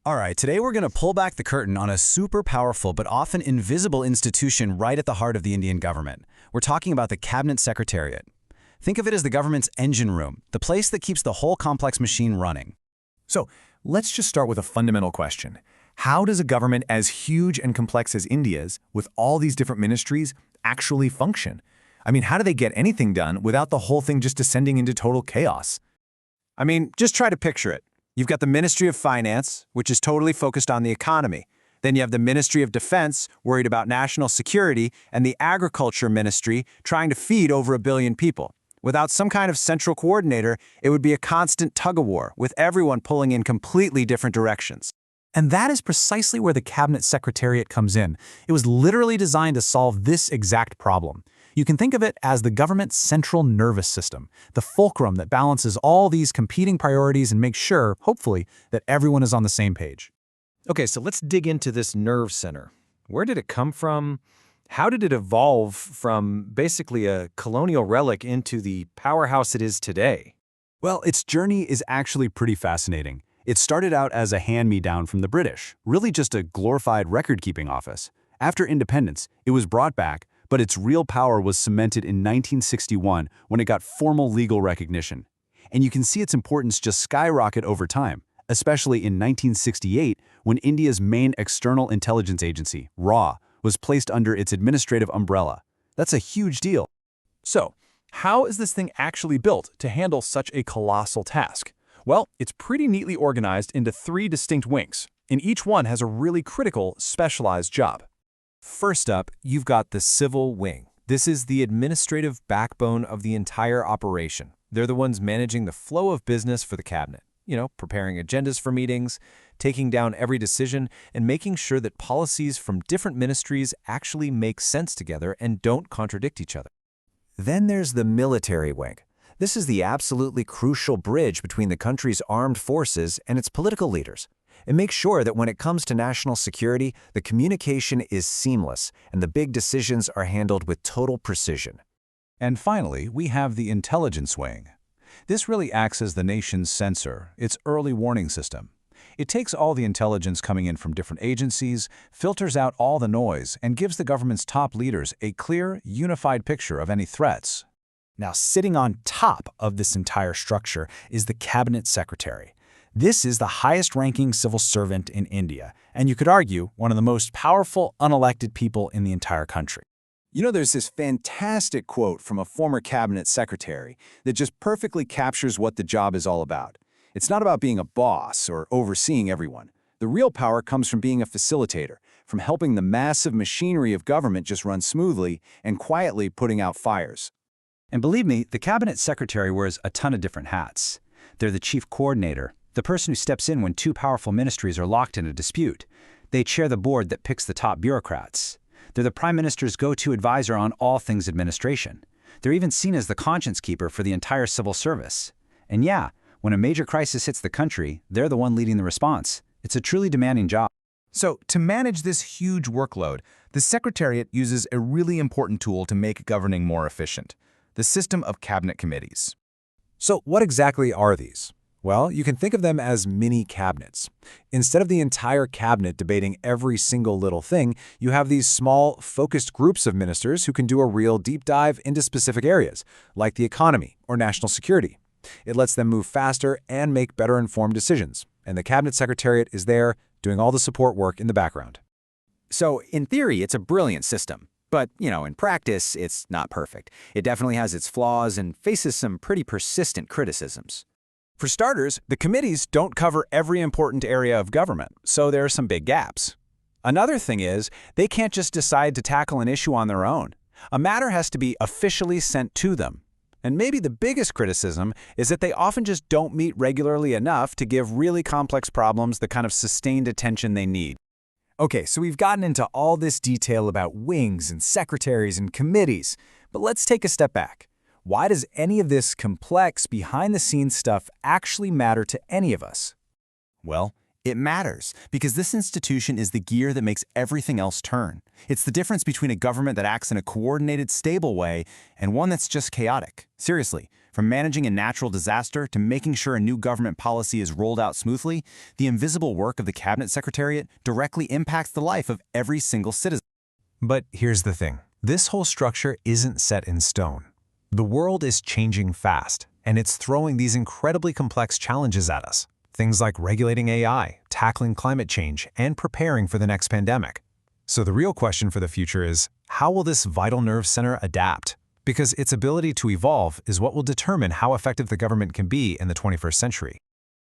All right, today we're going to pull back the curtain on a super powerful but often invisible institution right at the heart of the Indian government. We're talking about the Cabinet Secretariat. Think of it as the government's engine room, the place that keeps the whole complex machine running. So let's just start with a fundamental question. How does a government as huge and complex as India's, with all these different ministries, actually function? I mean, how do they get anything done without the whole thing just descending into total chaos? I mean, just try to picture it. You've got the Ministry of Finance, which is totally focused on the economy. Then you have the Ministry of Defense, worried about national security, and the Agriculture Ministry, trying to feed over 1 billion people. Without some kind of central coordinator, it would be a constant tug-of-war, with everyone pulling in completely different directions. And that is precisely where the Cabinet Secretariat comes in. It was literally designed to solve this exact problem. You can think of it as the government's central nervous system, the fulcrum that balances all these competing priorities and makes sure, hopefully, that everyone is on the same page. Okay, so let's dig into this nerve center. Where did it come from? How did it evolve from basically a colonial relic into the powerhouse it is today? Well, its journey is actually pretty fascinating. It started out as a hand-me-down from the British, really just a glorified record-keeping office. After independence, it was brought back, but its real power was cemented in 1961 when it got formal legal recognition. And you can see its importance just skyrocket over time, especially in 1968 when India's main external intelligence agency, RAW, was placed under its administrative umbrella. That's a huge deal. So, how is this thing actually built to handle such a colossal task? Well, it's pretty neatly organized into 3 distinct wings, and each one has a really critical, specialized job. First up, you've got the civil wing. This is the administrative backbone of the entire operation. They're the ones managing the flow of business for the cabinet. Preparing agendas for meetings, taking down every decision, and making sure that policies from different ministries actually make sense together and don't contradict each other. Then there's the military wing. This is the absolutely crucial bridge between the country's armed forces and its political leaders. It makes sure that when it comes to national security, the communication is seamless and the big decisions are handled with total precision. And finally, we have the intelligence wing. This really acts as the nation's sensor, its early warning system. It takes all the intelligence coming in from different agencies, filters out all the noise, and gives the government's top leaders a clear, unified picture of any threats. Now, sitting on top of this entire structure is the Cabinet Secretary. This is the highest-ranking civil servant in India, and you could argue one of the most powerful unelected people in the entire country. There's this fantastic quote from a former cabinet secretary that just perfectly captures what the job is all about. It's not about being a boss or overseeing everyone. The real power comes from being a facilitator, from helping the massive machinery of government just run smoothly and quietly putting out fires. And believe me, the Cabinet Secretary wears a ton of different hats. They're the chief coordinator, the person who steps in when 2 powerful ministries are locked in a dispute. They chair the board that picks the top bureaucrats. They're the Prime Minister's go-to advisor on all things administration. They're even seen as the conscience keeper for the entire civil service. And yeah, when a major crisis hits the country, they're the one leading the response. It's a truly demanding job. So, to manage this huge workload, the Secretariat uses a really important tool to make governing more efficient: the system of cabinet committees. So what exactly are these? Well, you can think of them as mini cabinets. Instead of the entire cabinet debating every single little thing, you have these small, focused groups of ministers who can do a real deep dive into specific areas, like the economy or national security. It lets them move faster and make better informed decisions, and the Cabinet Secretariat is there doing all the support work in the background. So, in theory, it's a brilliant system. But, in practice, it's not perfect. It definitely has its flaws and faces some pretty persistent criticisms. For starters, the committees don't cover every important area of government, so there are some big gaps. Another thing is, they can't just decide to tackle an issue on their own. A matter has to be officially sent to them. And maybe the biggest criticism is that they often just don't meet regularly enough to give really complex problems the kind of sustained attention they need. Okay, so we've gotten into all this detail about wings and secretaries and committees, but let's take a step back. Why does any of this complex, behind-the-scenes stuff actually matter to any of us? Well, it matters because this institution is the gear that makes everything else turn. It's the difference between a government that acts in a coordinated, stable way and one that's just chaotic. Seriously, From managing a natural disaster to making sure a new government policy is rolled out smoothly, the invisible work of the Cabinet Secretariat directly impacts the life of every single citizen. But here's the thing. This whole structure isn't set in stone. The world is changing fast, and it's throwing these incredibly complex challenges at us. Things like regulating AI, tackling climate change, and preparing for the next pandemic. So the real question for the future is, how will this vital nerve center adapt? Because its ability to evolve is what will determine how effective the government can be in the 21st century.